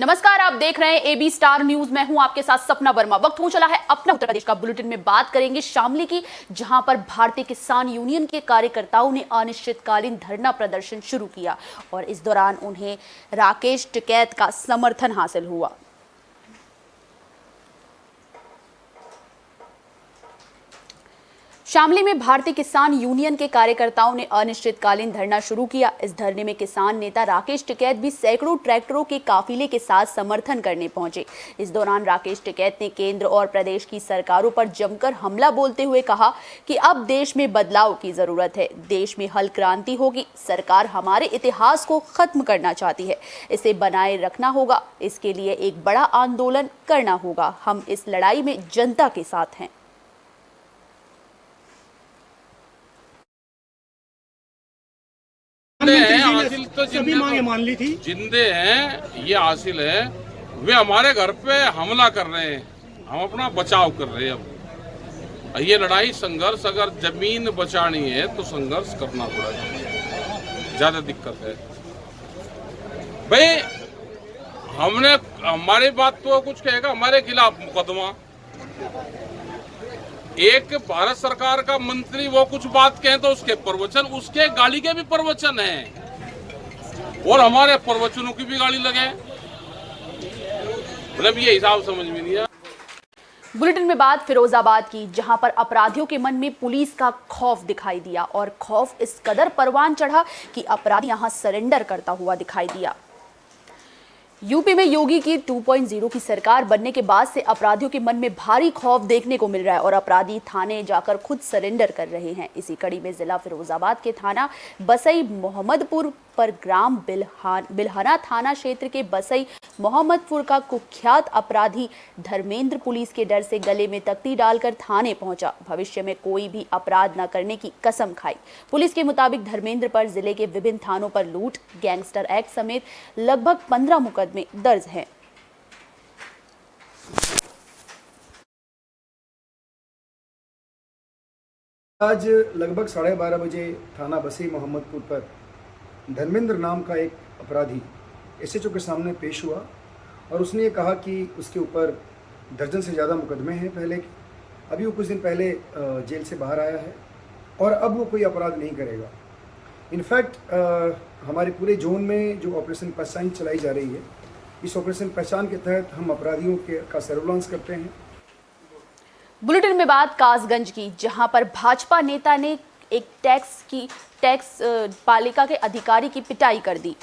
नमस्कार, आप देख रहे हैं एबी स्टार न्यूज। मैं हूं आपके साथ सपना वर्मा। वक्त हो चला है अपना उत्तर प्रदेश का। बुलेटिन में बात करेंगे शामली की, जहां पर भारतीय किसान यूनियन के कार्यकर्ताओं ने अनिश्चितकालीन धरना प्रदर्शन शुरू किया और इस दौरान उन्हें राकेश टिकैत का समर्थन हासिल हुआ। शामली में भारतीय किसान यूनियन के कार्यकर्ताओं ने अनिश्चितकालीन धरना शुरू किया। इस धरने में किसान नेता राकेश टिकैत भी सैकड़ों ट्रैक्टरों के काफिले के साथ समर्थन करने पहुंचे। इस दौरान राकेश टिकैत ने केंद्र और प्रदेश की सरकारों पर जमकर हमला बोलते हुए कहा कि अब देश में बदलाव की जरूरत है, देश में हल क्रांति होगी। सरकार हमारे इतिहास को खत्म करना चाहती है, इसे बनाए रखना होगा, इसके लिए एक बड़ा आंदोलन करना होगा। हम इस लड़ाई में जनता के साथ हैं। हासिल तो सभी मांगे मान ली थी। जिंदे हैं, ये हासिल है। वे हमारे घर पे हमला कर रहे हैं, हम अपना बचाव कर रहे हैं। अब ये लड़ाई संघर्ष, अगर जमीन बचानी है तो संघर्ष करना पड़ेगा, ज्यादा दिक्कत है भाई। हमने हमारी बात तो कुछ कहेगा, हमारे खिलाफ मुकदमा। एक भारत सरकार का मंत्री वो कुछ बात कहे तो उसके प्रवचन, उसके गाली के भी प्रवचन हैं और हमारे प्रवचनों की भी गाली लगे। मतलब ये हिसाब समझ में नहीं आया। बुलेटिन में बात फिरोजाबाद की, जहां पर अपराधियों के मन में पुलिस का खौफ दिखाई दिया और खौफ इस कदर परवान चढ़ा कि अपराधी यहां सरेंडर करता हुआ दिखाई दिया। यूपी में योगी की 2.0 की सरकार बनने के बाद से अपराधियों के मन में भारी खौफ देखने को मिल रहा है और अपराधी थाने जाकर खुद सरेंडर कर रहे हैं। इसी कड़ी में जिला फिरोजाबाद के थाना बसई मोहम्मदपुर पर ग्राम बिलहना थाना क्षेत्र के बसई मोहम्मदपुर का कुख्यात अपराधी धर्मेंद्र पुलिस के डर से गले में तख्ती डालकर थाने पहुंचा। भविष्य में कोई भी अपराध न करने की कसम खाई। पुलिस के मुताबिक धर्मेंद्र पर जिले के विभिन्न थानों पर लूट, गैंगस्टर एक्ट समेत लगभग 15 मुकदमे दर्ज हैं। आज लगभग 12:30 बजे थाना बसई मोहम्मदपुर पर धर्मेंद्र नाम का एक अपराधी एसएचओ के सामने पेश हुआ और उसने ये कहा कि उसके ऊपर दर्जन से ज़्यादा मुकदमे हैं पहले के। अभी वो कुछ दिन पहले जेल से बाहर आया है और अब वो कोई अपराध नहीं करेगा। इनफैक्ट हमारे पूरे जोन में जो ऑपरेशन पहचान चलाई जा रही है, इस ऑपरेशन पहचान के तहत हम अपराधियों का सर्विलांस करते हैं। बुलेटिन में बात कासगंज की, जहां पर भाजपा नेता ने एक टैक्स पालिका के अधिकारी की पिटाई कर दी।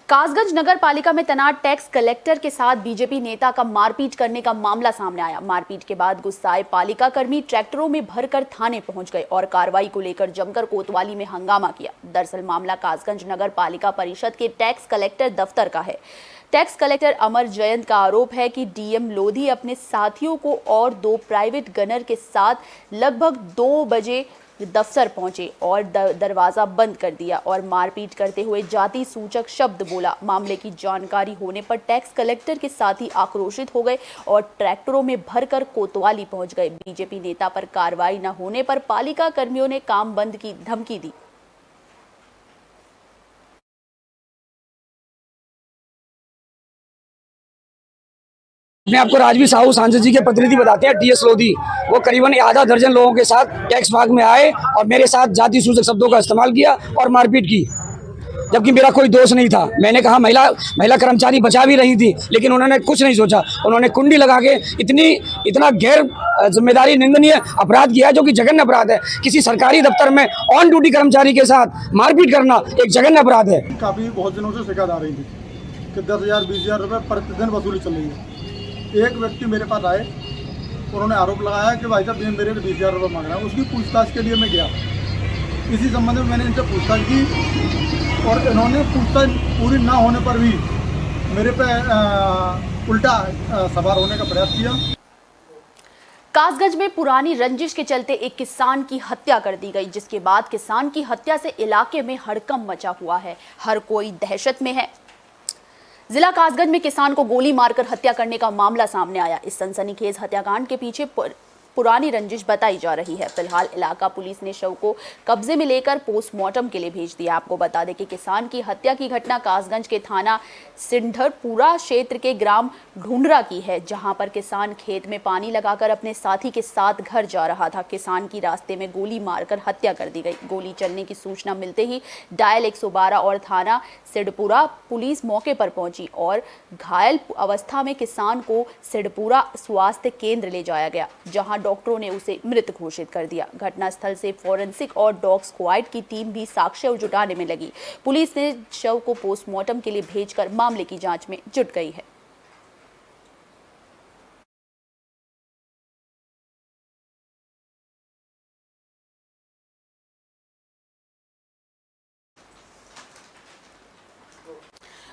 कासगंज नगर पालिका में तैनात टैक्स कलेक्टर के साथ बीजेपी नेता का मारपीट करने का मामला सामने आया। मारपीट के बाद गुस्साए पालिका कर्मी ट्रैक्टरों में भरकर थाने पहुंच गए और कार्रवाई को लेकर जमकर कोतवाली में हंगामा किया। दरअसल मामला कासगंज नगर पालिका परिषद के टैक्स कलेक्टर दफ्तर का है। टैक्स कलेक्टर अमर जयंत का आरोप है कि डीएम लोधी अपने साथियों को और 2 प्राइवेट गनर के साथ लगभग 2 बजे दफ्तर पहुंचे और दरवाजा बंद कर दिया और मारपीट करते हुए जाति सूचक शब्द बोला। मामले की जानकारी होने पर टैक्स कलेक्टर के साथी आक्रोशित हो गए और ट्रैक्टरों में भरकर कोतवाली पहुंच गए। बीजेपी नेता पर कार्रवाई न होने पर पालिका कर्मियों ने काम बंद की धमकी दी। मैं आपको राजवीर साहू सांसद जी के प्रतिनिधि बताते हैं, टीएस लोधी। वो करीबन आधा दर्जन लोगों के साथ टैक्स भाग में आए और मेरे साथ जाति सूचक शब्दों का इस्तेमाल किया और मारपीट की, जबकि मेरा कोई दोष नहीं था। मैंने कहा महिला कर्मचारी बचा भी रही थी, लेकिन उन्होंने कुछ नहीं सोचा। उन्होंने कुंडी लगा के इतना गैर जिम्मेदारी निंदनीय अपराध किया, जो कि जघन्य अपराध है। किसी सरकारी दफ्तर में ऑन ड्यूटी कर्मचारी के साथ मारपीट करना एक जघन्य अपराध है। काफी बहुत दिनों से शिकायत आ रही थी कि 10,000 20,000 रुपये प्रतिदिन वसूली चल रही है। एक व्यक्ति मेरे पास आए, उन्होंने आरोप लगाया कि भाई साहब ये मेरे 20,000 रुपये मांग रहा है। उसकी पूछताछ के लिए मैं गया। इसी संबंध में मैंने इनसे पूछताछ की और इन्होंने पूछताछ पूरी ना होने पर भी मेरे पे उल्टा सवार होने का प्रयास किया। कासगंज में पुरानी रंजिश के चलते एक किसान की हत्या कर दी गई, जिसके बाद किसान की हत्या से इलाके में हड़कंप मचा हुआ है। हर कोई दहशत में है। जिला कासगंज में किसान को गोली मारकर हत्या करने का मामला सामने आया। इस सनसनीखेज हत्याकांड के पीछे पुरानी रंजिश बताई जा रही है। फिलहाल इलाका पुलिस ने शव को कब्जे में लेकर पोस्टमार्टम के लिए भेज दिया। आपको बता दें कि किसान की हत्या की घटना कासगंज के थाना सिंधरपुरा क्षेत्र के ग्राम ढूंढरा की है, जहां पर किसान खेत में पानी लगाकर अपने साथी के साथ घर जा रहा था। किसान की रास्ते में गोली मारकर हत्या कर दी गई। गोली चलने की सूचना मिलते ही डायल 112 और थाना सिंधरपुरा पुलिस मौके पर पहुंची और घायल अवस्था में किसान को सिंधरपुरा स्वास्थ्य केंद्र ले जाया गया, जहां डॉक्टरों ने उसे मृत घोषित कर दिया। घटनास्थल से फोरेंसिक और डॉग स्क्वाड की टीम भी साक्ष्य जुटाने में लगी। पुलिस ने शव को पोस्टमार्टम के लिए भेजकर मामले की जांच में जुट गई है।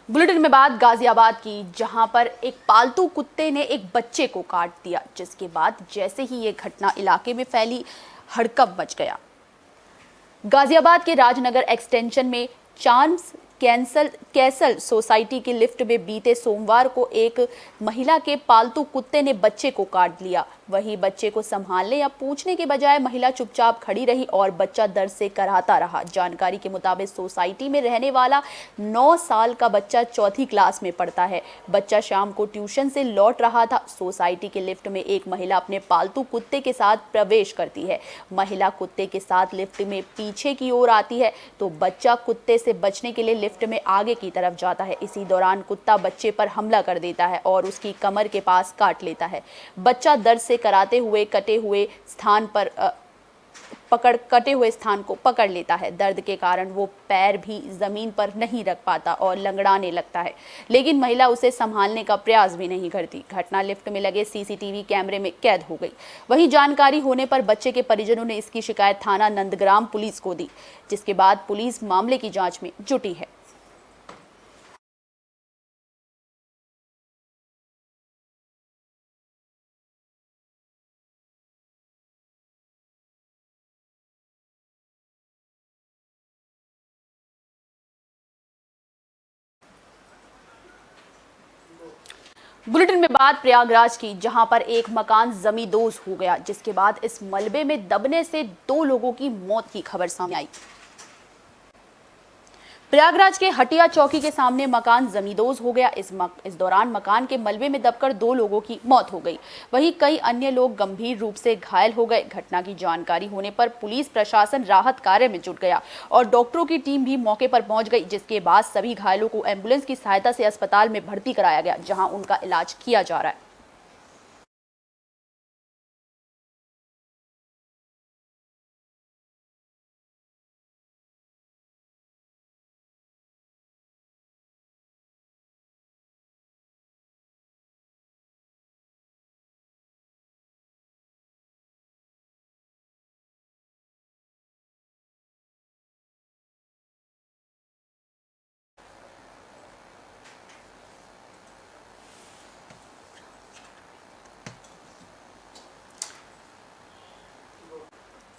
बुलेटिन में बात गाजियाबाद की, जहां पर एक पालतू कुत्ते ने एक बच्चे को काट दिया, जिसके बाद जैसे ही ये घटना इलाके में फैली, हड़कंप मच गया। गाजियाबाद के राजनगर एक्सटेंशन में चार्म्स कैसल सोसाइटी की लिफ्ट में बीते सोमवार को एक महिला के पालतू कुत्ते ने बच्चे को काट लिया। वहीं बच्चे को संभालने या पूछने के बजाय महिला चुपचाप खड़ी रही और बच्चा दर्द से कराहता रहा। जानकारी के मुताबिक सोसाइटी में रहने वाला 9 साल का बच्चा चौथी क्लास में पढ़ता है। बच्चा शाम को ट्यूशन से लौट रहा था। सोसाइटी के लिफ्ट में एक महिला अपने पालतू कुत्ते के साथ प्रवेश करती है। महिला कुत्ते के साथ लिफ्ट में पीछे की ओर आती है तो बच्चा कुत्ते से बचने के लिए लिफ्ट में आगे की तरफ जाता है। इसी दौरान कुत्ता बच्चे पर हमला कर देता है और उसकी कमर के पास काट लेता है। बच्चा दर्द से कराते हुए कटे हुए स्थान को पकड़ लेता है। दर्द के कारण वो पैर भी जमीन पर नहीं रख पाता और लंगड़ाने लगता है, लेकिन महिला उसे संभालने का प्रयास भी नहीं करती। घटना लिफ्ट में लगे सीसीटीवी कैमरे में कैद हो गई। वहीं जानकारी होने पर बच्चे के परिजनों ने इसकी शिकायत थाना नंदग्राम पुलिस को दी, जिसके बाद पुलिस मामले की जांच में जुटी है। बुलेटिन में बात प्रयागराज की, जहां पर एक मकान जमींदोज हो गया, जिसके बाद इस मलबे में दबने से 2 लोगों की मौत की खबर सामने आई। प्रयागराज के हटिया चौकी के सामने मकान जमींदोज हो गया। इस दौरान मकान के मलबे में दबकर 2 लोगों की मौत हो गई। वहीं कई अन्य लोग गंभीर रूप से घायल हो गए। घटना की जानकारी होने पर पुलिस प्रशासन राहत कार्य में जुट गया और डॉक्टरों की टीम भी मौके पर पहुंच गई, जिसके बाद सभी घायलों को एम्बुलेंस की सहायता से अस्पताल में भर्ती कराया गया, जहां उनका इलाज किया जा रहा है।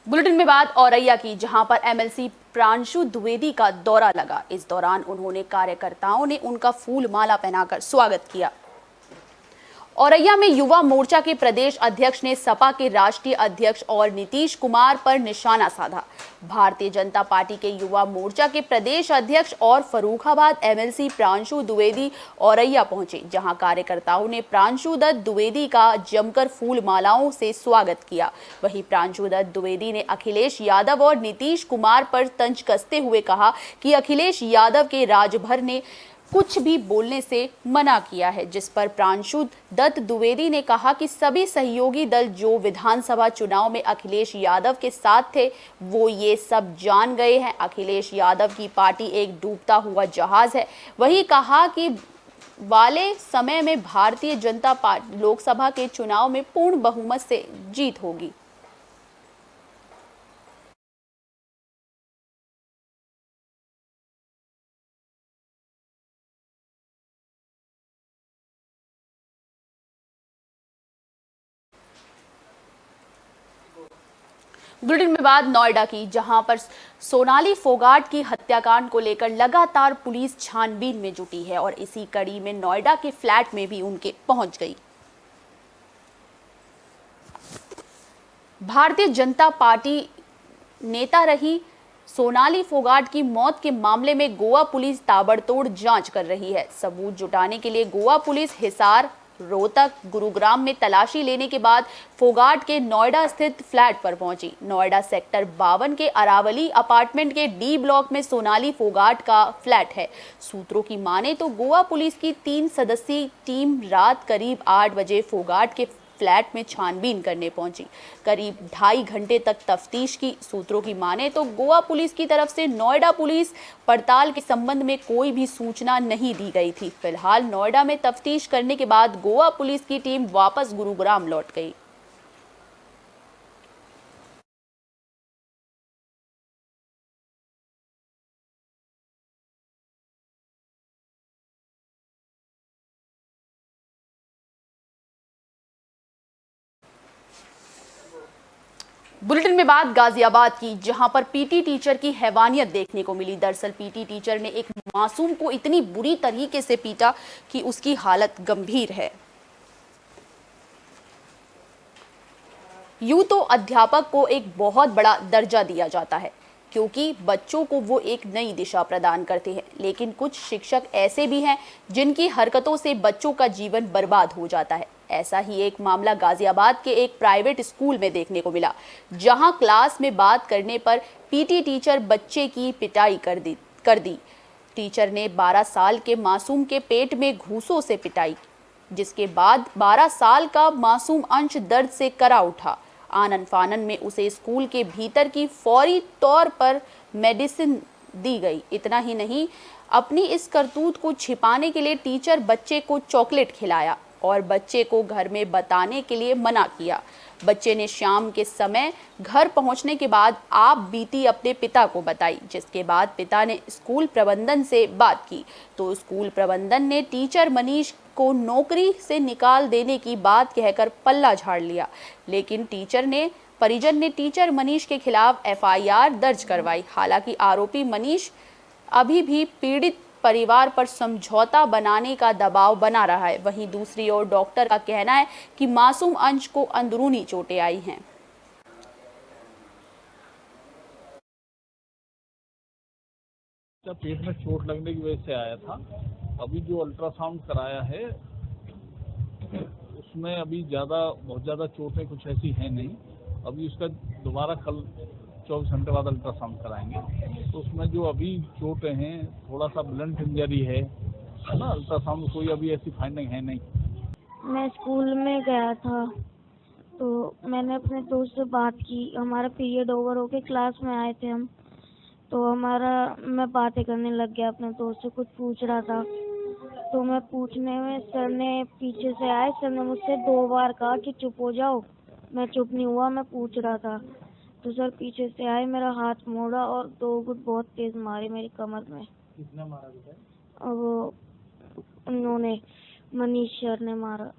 बुलेटिन में बात औरैया की, जहां पर एमएलसी प्रांशु द्विवेदी का दौरा लगा। इस दौरान उन्होंने कार्यकर्ताओं ने उनका फूल माला पहनाकर स्वागत किया। औरैया में युवा मोर्चा के प्रदेश अध्यक्ष ने सपा के राष्ट्रीय अध्यक्ष और नीतीश कुमार पर निशाना साधा। भारतीय जनता पार्टी के युवा मोर्चा के प्रदेश अध्यक्ष और फर्रुखाबाद एमएलसी प्रांशु द्विवेदी औरैया पहुंचे, जहां कार्यकर्ताओं ने प्रांशु दत्त द्विवेदी का जमकर फूल मालाओं से स्वागत किया। वहीं प्रांशु दत्त द्विवेदी ने अखिलेश यादव और नीतीश कुमार पर तंज कसते हुए कहा कि अखिलेश यादव के राजभर ने कुछ भी बोलने से मना किया है, जिस पर प्रांशु दत्त द्विवेदी ने कहा कि सभी सहयोगी दल जो विधानसभा चुनाव में अखिलेश यादव के साथ थे वो ये सब जान गए हैं। अखिलेश यादव की पार्टी एक डूबता हुआ जहाज है। वही कहा कि वाले समय में भारतीय जनता पार्टी लोकसभा के चुनाव में पूर्ण बहुमत से जीत होगी। बुलेटिन में बात नोएडा की, जहां पर सोनाली फोगाट की हत्याकांड को लेकर लगातार पुलिस छानबीन में जुटी है और इसी कड़ी में नोएडा के फ्लैट में भी उनके पहुंच गई। भारतीय जनता पार्टी नेता रही सोनाली फोगाट की मौत के मामले में गोवा पुलिस ताबड़तोड़ जांच कर रही है। सबूत जुटाने के लिए गोवा पुलिस हिसार, रोहतक, गुरुग्राम में तलाशी लेने के बाद फोगाट के नोएडा स्थित फ्लैट पर पहुंची। नोएडा सेक्टर 52 के अरावली अपार्टमेंट के डी ब्लॉक में सोनाली फोगाट का फ्लैट है। सूत्रों की माने तो गोवा पुलिस की 3 सदस्यीय टीम रात करीब 8 बजे फोगाट के फ्लैट में छानबीन करने पहुंची। करीब 2.5 घंटे तक तफ्तीश की। सूत्रों की माने तो गोवा पुलिस की तरफ से नोएडा पुलिस पड़ताल के संबंध में कोई भी सूचना नहीं दी गई थी। फिलहाल नोएडा में तफ्तीश करने के बाद गोवा पुलिस की टीम वापस गुरुग्राम लौट गई। बुलेटिन में बात गाजियाबाद की, जहां पर पीटी टीचर की हैवानियत देखने को मिली। दरअसल पीटी टीचर ने एक मासूम को इतनी बुरी तरीके से पीटा कि उसकी हालत गंभीर है। यूं तो अध्यापक को एक बहुत बड़ा दर्जा दिया जाता है क्योंकि बच्चों को वो एक नई दिशा प्रदान करते हैं, लेकिन कुछ शिक्षक ऐसे भी हैं जिनकी हरकतों से बच्चों का जीवन बर्बाद हो जाता है। ऐसा ही एक मामला गाजियाबाद के एक प्राइवेट स्कूल में देखने को मिला, जहां क्लास में बात करने पर पीटी टीचर बच्चे की पिटाई कर दी। टीचर ने 12 साल के मासूम के पेट में घूंसों से पिटाई, जिसके बाद 12 साल का मासूम अंश दर्द से करा उठा। आनन फानन में उसे स्कूल के भीतर की फौरी तौर पर मेडिसिन दी गई। इतना ही नहीं, अपनी इस करतूत को छिपाने के लिए टीचर बच्चे को चॉकलेट खिलाया और बच्चे को घर में बताने के लिए मना किया। बच्चे ने शाम के समय घर पहुंचने के बाद आप बीती अपने पिता को बताई, जिसके बाद पिता ने स्कूल प्रबंधन से बात की तो स्कूल प्रबंधन ने टीचर मनीष को नौकरी से निकाल देने की बात कहकर पल्ला झाड़ लिया। लेकिन परिजन ने टीचर मनीष के खिलाफ एफआईआर दर्ज करवाई। हालांकि आरोपी मनीष अभी भी पीड़ित परिवार पर समझौता बनाने का दबाव बना रहा है। वहीं दूसरी ओर डॉक्टर का कहना है कि मासूम अंश को अंदरूनी चोटें आई हैं। पेट में चोट लगने की वजह से आया था। अभी जो अल्ट्रासाउंड कराया है उसमें अभी बहुत ज़्यादा चोटें कुछ ऐसी हैं नहीं। अभी उसका दोबारा कल 24 घंटे बाद अल्ट्रासाउंड कराएंगे तो उसमें जो अभी चोटें हैं थोड़ा सा ब्लंट इंजरी है ना। अल्ट्रासाउंड कोई अभी ऐसी फाइंडिंग है नहीं। मैं स्कूल में गया था तो मैंने अपने दोस्त से बात की। हमारा पीरियड ओवर होके क्लास में आए थे हम, तो मैं बातें करने लग गया अपने दोस्त से, कुछ पूछ रहा था। तो मैं पूछने में सर ने पीछे से आए, सर ने मुझसे 2 बार कहा कि चुप हो जाओ। मैं चुप नहीं हुआ, मैं पूछ रहा था। तो सर पीछे से आए, मेरा हाथ मोड़ा और 2 गुट बहुत तेज मारे मेरी कमर में। किसने मारा बेटा? और उन्होंने मनीष सर ने मारा।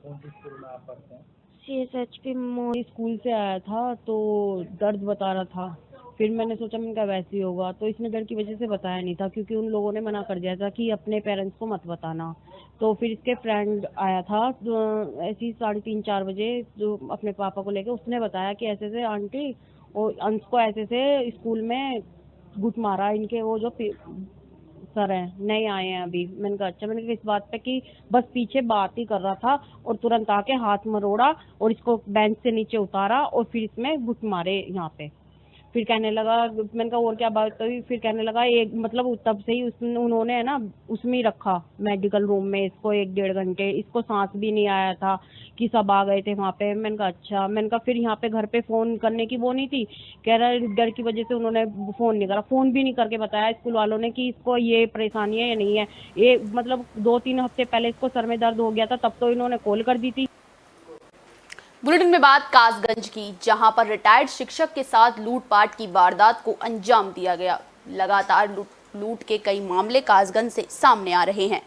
कौन सी स्कूल में आप पढ़ते हैं? CSHP मोड़। स्कूल से आया था तो दर्द बता रहा था। फिर मैंने सोचा मैंने वैसे ही होगा, तो इसने डर की वजह से बताया नहीं था क्योंकि उन लोगों ने मना कर दिया था कि अपने पेरेंट्स को मत बताना। तो फिर इसके फ्रेंड आया था ऐसी 3:30-4 बजे जो अपने पापा को लेके, उसने बताया कि ऐसे से आंटी और अंश को ऐसे से स्कूल में गुट मारा। इनके वो जो सर हैं नए आए हैं अभी। मैंने कहा अच्छा। मैंने कहा इस बात पे कि बस पीछे बात ही कर रहा था और तुरंत आके हाथ मरोड़ा और इसको बेंच से नीचे उतारा और फिर इसमें गुट मारे यहाँ पे। फिर कहने लगा, मैंने कहा और क्या बात हुई? फिर कहने लगा एक मतलब तब से ही उन्होंने है ना उसमें ही रखा मेडिकल रूम में इसको 1-1.5 घंटे। इसको सांस भी नहीं आया था कि सब आ गए थे वहाँ पे। मैंने कहा अच्छा। मैंने कहा फिर यहाँ पे घर पे फोन करने की वो नहीं थी। कह रहा है डर की वजह से उन्होंने फोन नहीं करा। फोन भी नहीं करके बताया स्कूल वालों ने कि इसको ये परेशानी है या नहीं है। ये मतलब 2-3 हफ्ते पहले इसको सर में दर्द हो गया था, तब तो इन्होंने कॉल कर दी थी। बुलेटिन में बात कासगंज की, जहां पर रिटायर्ड शिक्षक के साथ लूटपाट की वारदात को अंजाम दिया गया। लगातार लूट के कई मामले कासगंज से सामने आ रहे हैं।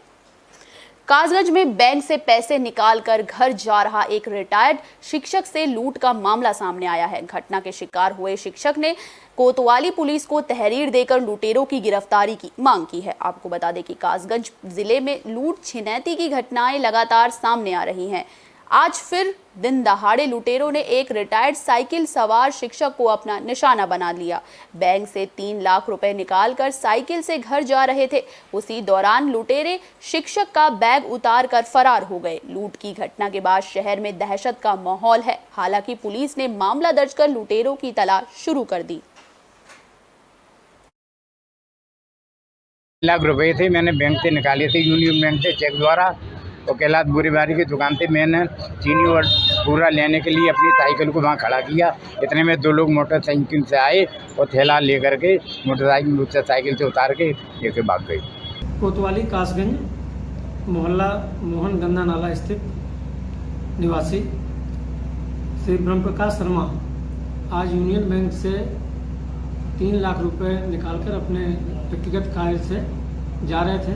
कासगंज में बैंक से पैसे निकालकर घर जा रहा एक रिटायर्ड शिक्षक से लूट का मामला सामने आया है। घटना के शिकार हुए शिक्षक ने कोतवाली पुलिस को तहरीर देकर लुटेरों की गिरफ्तारी की मांग की है। आपको बता दें कि कासगंज जिले में लूट छिनैती की घटनाएं लगातार सामने आ रही हैं। आज फिर दिन दहाड़े लुटेरों ने एक रिटायर्ड साइकिल सवार शिक्षक को अपना निशाना बना लिया। बैंक से 3 लाख रुपए निकालकर साइकिल से घर जा रहे थे। उसी दौरान लुटेरे शिक्षक का बैग उतार कर फरार हो गए। लूट की घटना के बाद शहर में दहशत का माहौल है। हालांकि पुलिस ने मामला दर्ज कर लुटेरों की तलाश शुरू कर दी। लाख रुपए थे, मैंने बैंक से निकाले थे, यूनियन बैंक से चेक द्वारा। तो कैलाश बुरीबारी की दुकान से मैंने चीनी और पूरा लेने के लिए अपनी साइकिल को वहाँ खड़ा किया। इतने में 2 लोग मोटरसाइकिल से आए और थैला लेकर के मोटरसाइकिल से उतार के लेके भाग गए। कोतवाली कासगंज मोहल्ला मोहन गंगा नाला स्थित निवासी श्री ब्रह्मप्रकाश शर्मा आज यूनियन बैंक से 3 लाख रुपए निकालकर अपने व्यक्तिगत कार्य से जा रहे थे।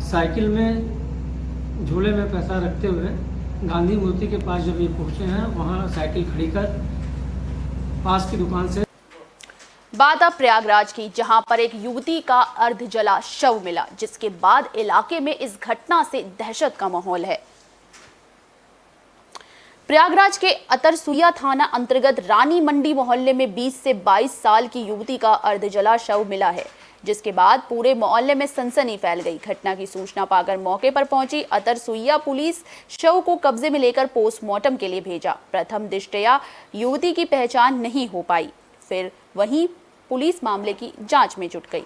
साइकिल में झोले में पैसा रखते हुए गांधी मूर्ति के पास जब ये पहुंचे हैं, वहां साइकिल खड़ी कर पास की दुकान से। बात अब प्रयागराज की, जहां पर एक युवती का अर्ध जला शव मिला, जिसके बाद इलाके में इस घटना से दहशत का माहौल है। प्रयागराज के अतरसुइया थाना अंतर्गत रानी मंडी मोहल्ले में 20 से 22 साल की युवती का अर्धजला शव मिला है, जिसके बाद पूरे मोहल्ले में सनसनी फैल गई। घटना की सूचना पाकर मौके पर पहुंची अतरसुइया पुलिस शव को कब्जे में लेकर पोस्टमार्टम के लिए भेजा। प्रथम दृष्टया युवती की पहचान नहीं हो पाई, फिर वहीं पुलिस मामले की जांच में जुट गई।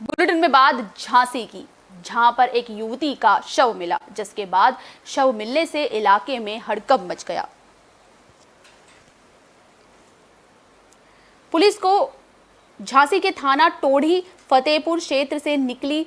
बुलेटिन में बात झांसी की, जहां पर एक युवती का शव मिला, जिसके बाद शव मिलने से इलाके में हड़कंप मच गया। पुलिस को झांसी के थाना टोढ़ी फतेहपुर क्षेत्र से निकली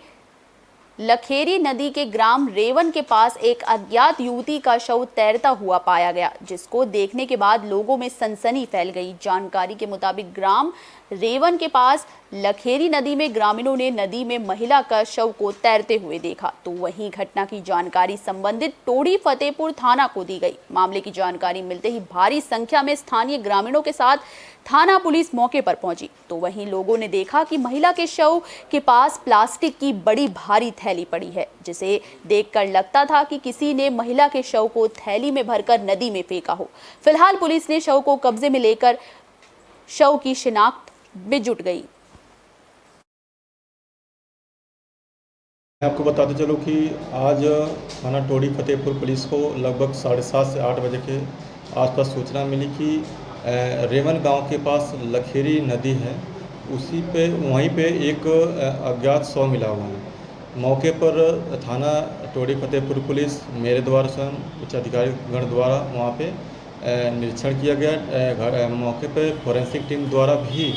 लखेरी नदी के ग्राम रेवन के पास एक अज्ञात युवती का शव तैरता हुआ पाया गया, जिसको देखने के बाद लोगों में सनसनी फैल गई। जानकारी के मुताबिक ग्राम रेवन के पास लखेरी नदी में ग्रामीणों ने नदी में महिला का शव को तैरते हुए देखा, तो वहीं घटना की जानकारी संबंधित टोढ़ी फतेहपुर थाना को दी गई। मामले की जानकारी मिलते ही भारी संख्या में स्थानीय ग्रामीणों के साथ थाना पुलिस मौके पर पहुंची, तो वहीं लोगों ने देखा कि महिला के शव के पास प्लास्टिक की बड़ी भारी थैली पड़ी है, जिसे देखकर लगता था कि किसी ने महिला के शव को थैली में भरकर नदी में फेंका हो। फिलहाल पुलिस ने शव को कब्जे में लेकर शव की शिनाख्त में जुट गई। आपको बताते चलो कि आज थाना टोढ़ी फतेहपुर पुलिस को लगभग 7:30 से 8 बजे के आसपास सूचना मिली कि रेवन गांव के पास लखेरी नदी है, वहीं पे एक अज्ञात शव मिला हुआ है। मौके पर थाना टोढ़ी फतेहपुर पुलिस मेरे द्वारा स्वयं उच्च अधिकारी गण द्वारा वहाँ पे निरीक्षण किया गया। मौके पे फॉरेंसिक टीम द्वारा भी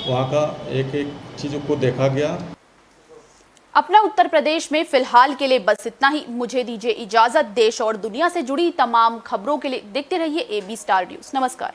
वहाँ का एक चीज़ों को देखा गया। अपना उत्तर प्रदेश में फिलहाल के लिए बस इतना ही। मुझे दीजिए इजाजत। देश और दुनिया से जुड़ी तमाम खबरों के लिए देखते रहिए AB स्टार न्यूज़। नमस्कार।